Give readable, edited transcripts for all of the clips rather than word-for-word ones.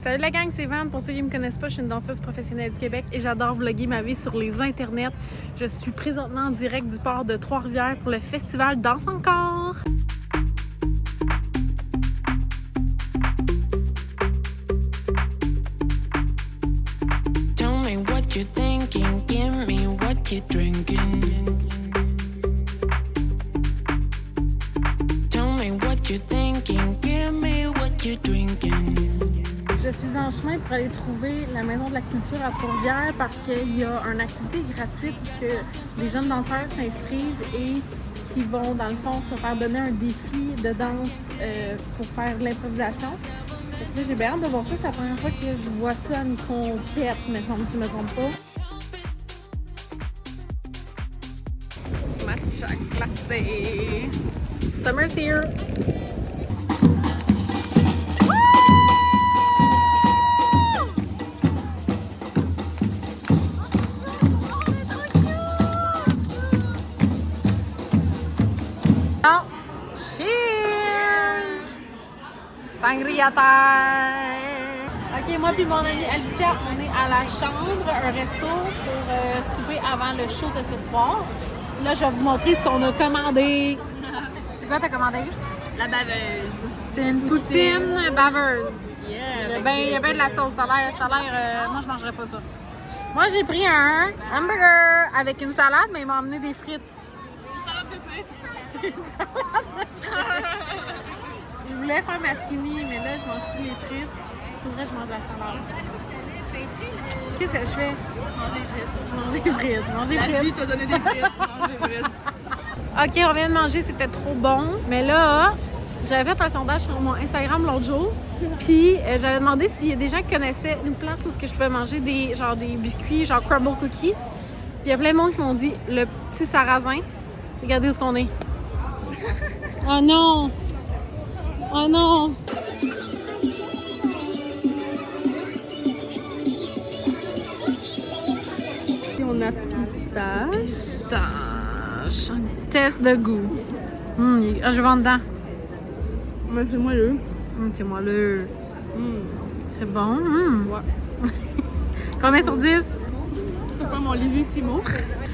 Salut la gang, c'est Van. Pour ceux qui ne me connaissent pas, je suis une danseuse professionnelle du Québec et j'adore vlogger ma vie sur les internets. Je suis présentement en direct du port de Trois-Rivières pour le festival Danse encore. Tell me what you're thinking, give me what you're drinking. Tell me what you're thinking, give me what you're drinking. Je suis en chemin pour aller trouver la Maison de la Culture à Trois-Rivières parce qu'il y a une activité gratuite puisque les jeunes danseurs s'inscrivent et qui vont dans le fond se faire donner un défi de danse pour faire de l'improvisation. J'ai bien hâte de voir ça, c'est la première fois que je vois ça à une compète, mais ça ne me trompe pas. Matcha glacé. Summer's here! Cheers! Sangria time! Ok, moi puis mon amie Alicia, on est à la chambre, un resto pour souper avant le show de ce soir. Là, je vais vous montrer ce qu'on a commandé. C'est quoi t'as commandé? La baveuse. C'est une poutine baveuse. Yeah. Il y a bien de la sauce. Ça a l'air, moi, je mangerais pas ça. Moi, j'ai pris un hamburger avec une salade, mais ils m'ont amené des frites. Une salade de frites. Je voulais faire ma skinny, mais là, je mange plus les frites. Faudrait que je mange la salade. Qu'est-ce que je fais? Je mange des frites. Je mange des frites. La vie t'a donné des frites, tu manges des frites. Ok, on vient de manger, c'était trop bon. Mais là, j'avais fait un sondage sur mon Instagram l'autre jour. Puis j'avais demandé s'il y a des gens qui connaissaient une place où je pouvais manger des biscuits, genre crumble cookies. Puis il y a plein de monde qui m'ont dit le petit sarrasin. Regardez où est-ce qu'on est. Oh non! Oh non! Et on a pistache. Test de goût. Je vais en dedans. Mais c'est moelleux. C'est moelleux. C'est bon. Ouais. Combien sur 10? Je vais faire mon Livy Primo.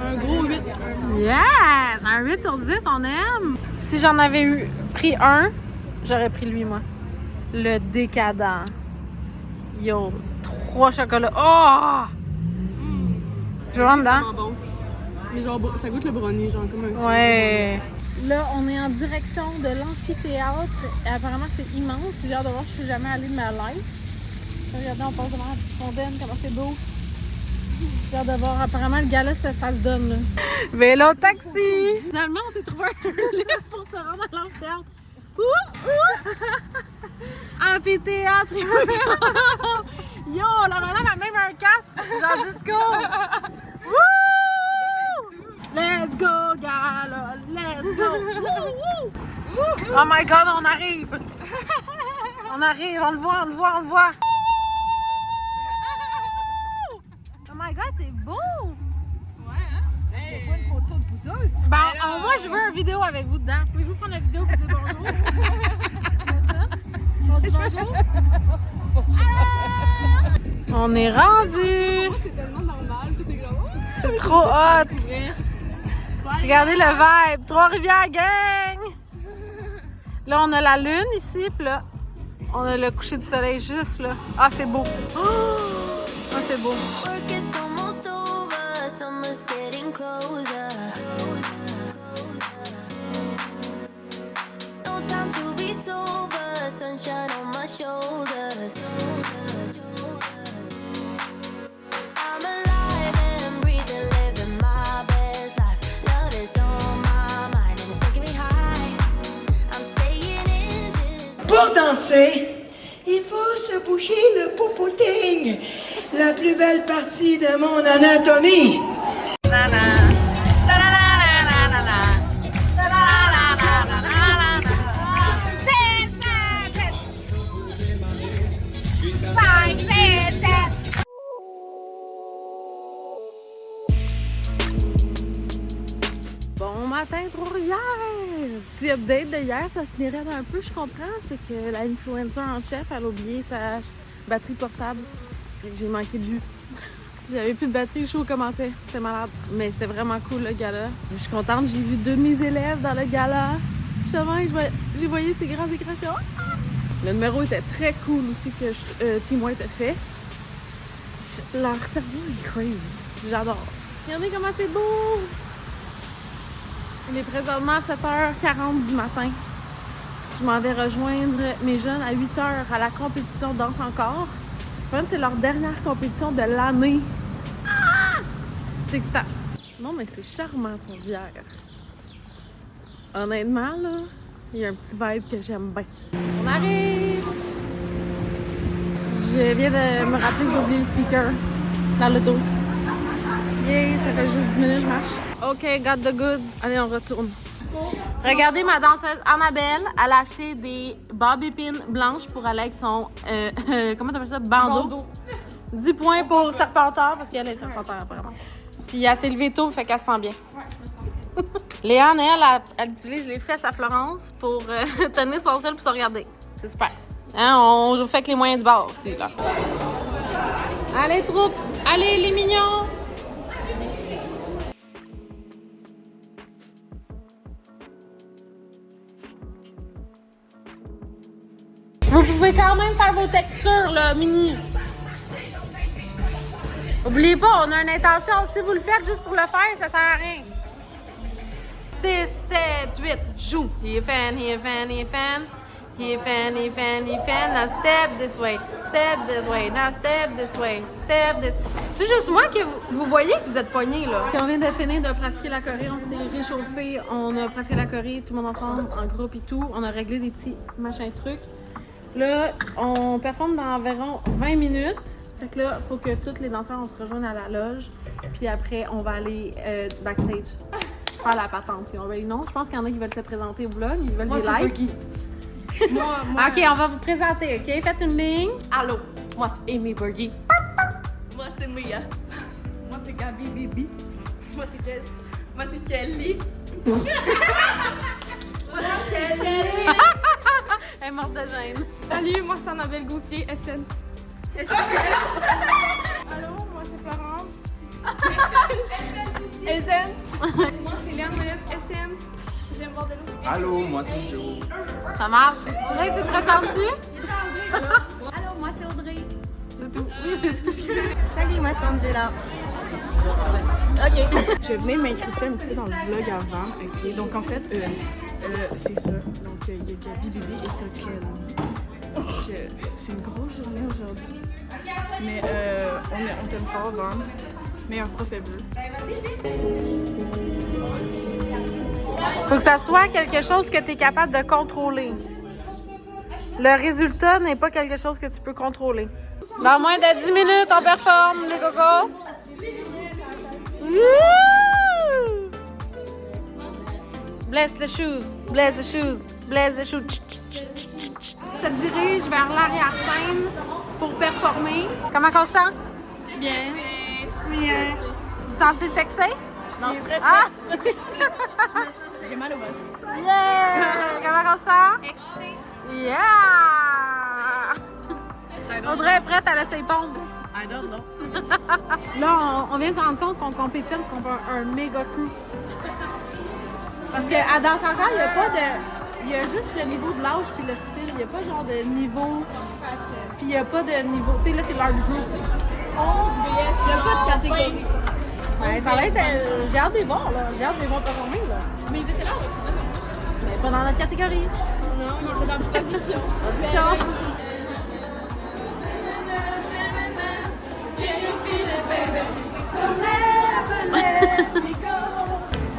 Un gros 8. Yes! Un 8 sur 10, on aime! Si j'en avais pris un, j'aurais pris lui, moi. Le décadent. Yo, 3 chocolats. Oh! Je vais en dedans. Vraiment bon. Mais genre, ça goûte le brownie, genre comme un. Ouais. Là, on est en direction de l'amphithéâtre. Et apparemment, c'est immense. J'ai hâte de voir, je suis jamais allée de ma life. Regardez, on passe devant la petite fontaine, comment c'est beau. J'ai hâte de voir. Apparemment, le gars-là, ça se donne. Là. Vélo taxi! Finalement, on s'est trouvé un lift pour se rendre à l'amphithéâtre. Amphithéâtre! Yo, la madame a même un casque, genre disco! Woo! Let's go, gala! Let's go! Oh my god, on arrive! On arrive, on le voit, on le voit, on le voit! Oh my god, c'est beau! Ouais, hein? Hey. Faut une photo de vous deux. Bon, moi je veux une vidéo avec vous dedans. Pouvez-vous prendre la vidéo et dire bonjour? Comme ça? On dit bonjour? On est rendu! C'est tellement normal, tout est gros. C'est trop hot! Regardez le vibe! Trois-Rivières gang! Là, on a la lune ici, puis là, on a le coucher du soleil juste là. Ah, c'est beau! Ah, c'est beau! Work is almost over, summer's getting closer. No time to be sober, sunshine on my shoulders. I'm alive and breathing, living my best life. Love is on my mind and it's making me high. I'm staying in this. Pour danser, il faut se bouger le popoting, la plus belle partie de mon anatomie. Bon matin, Trois-Rivières! Petit update de hier, ça finirait un peu, je comprends. C'est que la influencer en chef, elle a oublié batterie portable. J'ai manqué de jus. J'avais plus de batterie, le show commençait. C'était malade. Mais c'était vraiment cool le gala. Je suis contente, j'ai vu 2 de mes élèves dans le gala. Justement, j'ai voyé ces grands écrans. J'étais, oh! Le numéro était très cool aussi que Team White a fait. Leur cerveau est crazy. J'adore. Regardez comment c'est beau! Il est présentement à 7h40 du matin. Je m'en vais rejoindre mes jeunes à 8h à la compétition Danse encore. Je pense que c'est leur dernière compétition de l'année. Ah! C'est excitant. Non, mais c'est charmant, Trois-Rivières. Honnêtement, là, il y a un petit vibe que j'aime bien. On arrive! Je viens de me rappeler que j'ai oublié le speaker dans l'auto. Yay, ça fait juste 10 minutes que je marche. OK, got the goods. Allez, on retourne. Regardez ma danseuse Annabelle. Elle a acheté des bobby pins blanches pour aller avec son... comment t'appelles ça? Bandeau. 10 points pour Serpenteur, parce qu'elle est Serpenteur, vraiment. Puis elle s'est levée tôt, fait qu'elle se sent bien. Léane, elle utilise les fesses à Florence pour tenir son sel pour se regarder. C'est super. Hein, on fait que les moyens du bord aussi, là. Allez, troupe! Allez, les mignons! Vous pouvez quand même faire vos textures, là, mini. Oubliez pas, on a une intention. Si vous le faites juste pour le faire, ça sert à rien. 6, 7, 8, joue. He a fan, he a fan, he a fan. He a fan, he a fan, he a fan. Now step this way, step this way, now step this way, step this... C'est juste moi que vous voyez que vous êtes pognés, là. On vient de finir de pratiquer la choré, on s'est réchauffé, on a pratiqué la choré, tout le monde ensemble, en groupe et tout. On a réglé des petits machins trucs. Là, on performe dans environ 20 minutes. Fait que là, il faut que tous les danseurs se rejoignent à la loge. Puis après, on va aller backstage faire la patente. Puis on va non, je pense qu'il y en a qui veulent se présenter au vlog, ils veulent des likes. Moi... OK, on va vous présenter, OK? Faites une ligne. Allô, moi c'est Amy Bergy. Moi c'est Mia. Moi c'est Gabi Bibi. Moi c'est Jess. Moi c'est Kelly. Moi c'est Kelly. Elle est morte de gêne. Salut, moi c'est Annabelle Gauthier, Essence. Allô, moi c'est Florence. Essence aussi. Essence. Moi c'est Léane Moyenne, Essence. J'aime voir de l'eau. Allô, moi c'est Joe. Ça marche. Là, tu te présentes-tu? Allô, moi c'est Audrey. C'est tout. Oui, c'est tout. Salut, moi c'est Angela. Ok. Je venais m'incruster un petit peu dans le vlog avant. Ok. Donc en fait, c'est ça. Donc il y a Gabi, Bibi et Token. Donc c'est une grosse journée aujourd'hui. Mais on t'aime fort, Van. Mais un prof est bleu. Faut que ça soit quelque chose que tu es capable de contrôler. Le résultat n'est pas quelque chose que tu peux contrôler. Dans moins de 10 minutes, on performe, les cocos. Woo! Bless the shoes, bless the shoes, bless the shoes. Je te dirige vers l'arrière-scène pour performer. Comment on se sent? Bien. Bien. Vous sentez sexy? Non, stressé. Ah! J'ai mal au ventre. Yeah! Comment on se sent? Excité. Yeah! Audrey est prête à laisser pondre. I don't know. Là, on vient de se rendre compte qu'on compétitionne contre un méga crew. Parce qu'à Danse encore, il n'y a pas de... Il y a juste le niveau de l'âge puis le style. Il n'y a pas genre de niveau... Puis il n'y a pas de niveau... Tu sais, là, c'est large group. 11 BS, il n'y a pas de catégorie. Ouais, ça va être... J'ai hâte de les voir, là. J'ai hâte de les voir performer, là. Mais ils étaient là, on a plus de Mais pas dans notre catégorie. Non, ils étaient dans la position. Production.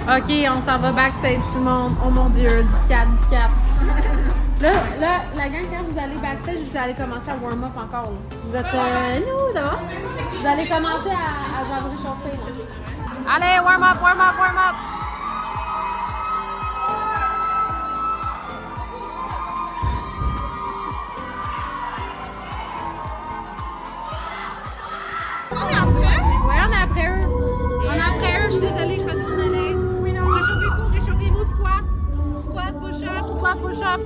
OK, on s'en va backstage, tout le monde. Oh mon Dieu, 10-4, 10-4. Là, la gang, quand vous allez backstage, vous allez commencer à warm-up encore. Là. Vous êtes... nous, ça va? Vous allez commencer à genre réchauffer. Là. Allez, warm-up, warm-up, warm-up! Ouais, on est après eux. On est après eux, je suis désolée, je pensais qu'on allait. Oui, non. Réchauffez-vous, squat. Squat, push-up, squat, push-up.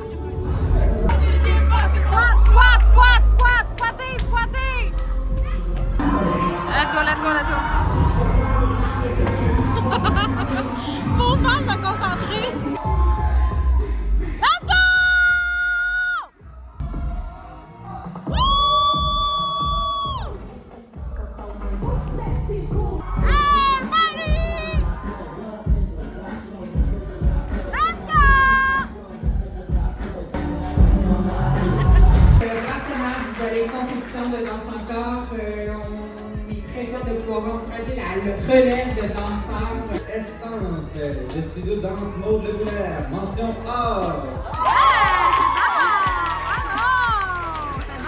Squat, squat, squat, squat, Squatter, squatter! Let's go, let's go, let's go! Faut faire se concentrer! Let's go! Woo! Hey, buddy! Let's go! Partenaire du volet compétition de danse encore, on est très fiers de pouvoir encourager la relève de danseurs. Essence, le studio de danse Maud Leclerc, mention or.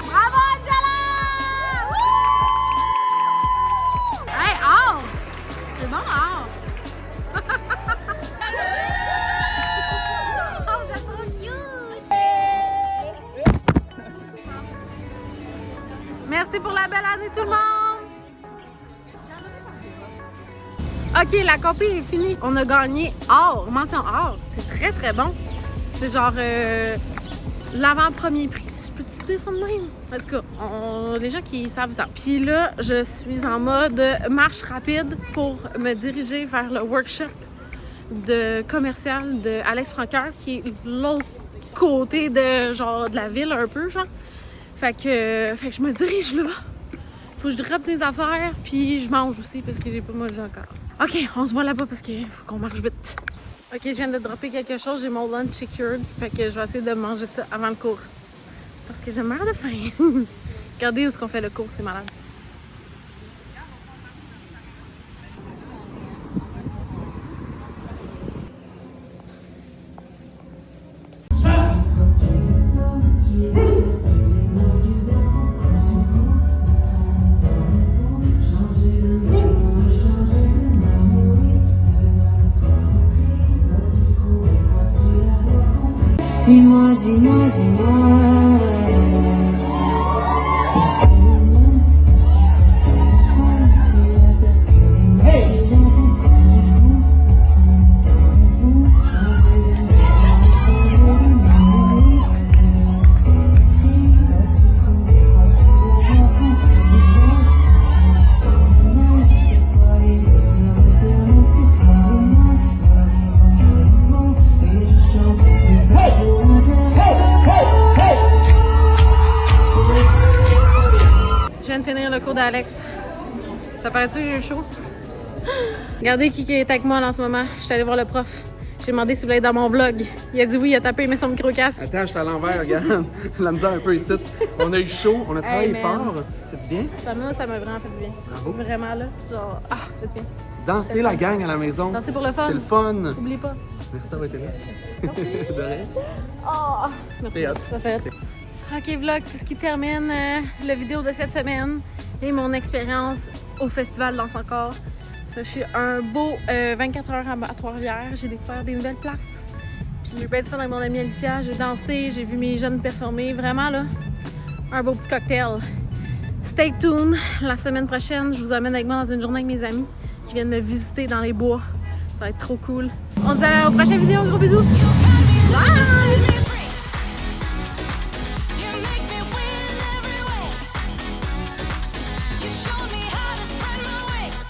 Bravo, Angela! Woo! Hey, or! C'est bon, or! Oh, vous êtes trop cute! Merci pour la belle année, tout le monde! OK, la compé est finie. On a gagné or, mention or. C'est très, très bon. C'est genre l'avant-premier prix. Je peux-tu dire ça de même? En tout cas, les gens qui savent ça. Puis là, je suis en mode marche rapide pour me diriger vers le workshop de commercial de Alex Francoeur, qui est l'autre côté de genre de la ville un peu, genre. Fait que je me dirige là. Faut que je droppe des affaires, puis je mange aussi parce que j'ai pas mangé encore. OK, on se voit là-bas parce qu'il faut qu'on marche vite. OK, je viens de dropper quelque chose, j'ai mon lunch secured. Fait que je vais essayer de manger ça avant le cours. Parce que j'ai marre de faim. Regardez où est-ce qu'on fait le cours, c'est malade. Dis-moi, dis-moi, dis-moi. Je viens de finir le cours d'Alex. Ça paraît-tu que j'ai eu chaud? Regardez qui est avec moi là, en ce moment. Je suis allée voir le prof. J'ai demandé s'il voulait être dans mon vlog. Il a dit oui, il a tapé, il met son micro-casque. Attends, je suis à l'envers, regarde. La misère un peu ici. On a eu chaud, on a travaillé man. fort. Ça fait du bien? Ça m'a vraiment fait du bien. Bravo. Vraiment là. Genre, ça fait du bien. Danser la gang à la maison. Danser pour le fun. C'est le fun. N'oublie pas. Merci d'avoir été là. De rien. Oh, merci. C'est hot. Ça fait. OK, vlog, c'est ce qui termine la vidéo de cette semaine et mon expérience au Festival Danse Encore. Ce fut un beau 24 heures à Trois-Rivières. J'ai découvert des nouvelles places. Puis j'ai eu bien du fun avec mon amie Alicia. J'ai dansé, j'ai vu mes jeunes performer. Vraiment, là, un beau petit cocktail. Stay tuned. La semaine prochaine, je vous amène avec moi dans une journée avec mes amis qui viennent me visiter dans les bois. Ça va être trop cool. On se dit à la prochaine vidéo. Gros bisous. Bye!